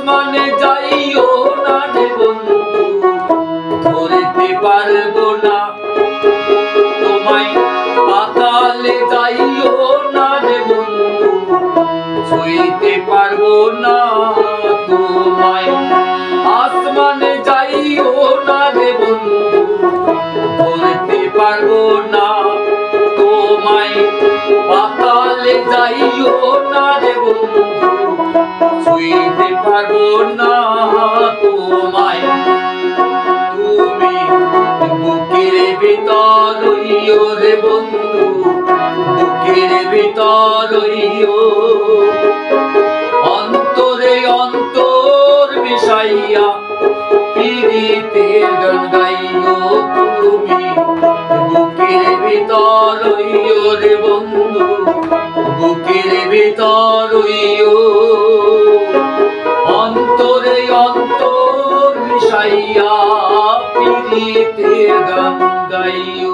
আসমানে যাইও না রে বন্ধু, ধরতে পারবো না তোমায়। পাতালে যাইও না রে বন্ধু, ছুঁইতে পারবো না তোমায়। আসমানে যাইও না রে বন্ধু, ধরতে পারবো না তোমায়। পাতালে যাইও না রে বন্ধু, ছুঁইতে পারবো না তোমায়। তুমি বুকের ভিতর রইও রে বন্ধু, বুকের ভিতর রইও। অন্তরে অন্তর মিশাইয়া পীড়িতের গান গাইও তুমি। বুকের ভিতর রইও রে বন্ধু, বুকের ভিতর রইও। অন্তরে অন্তর মিশাইয়া পীড়িতের গান গাইও।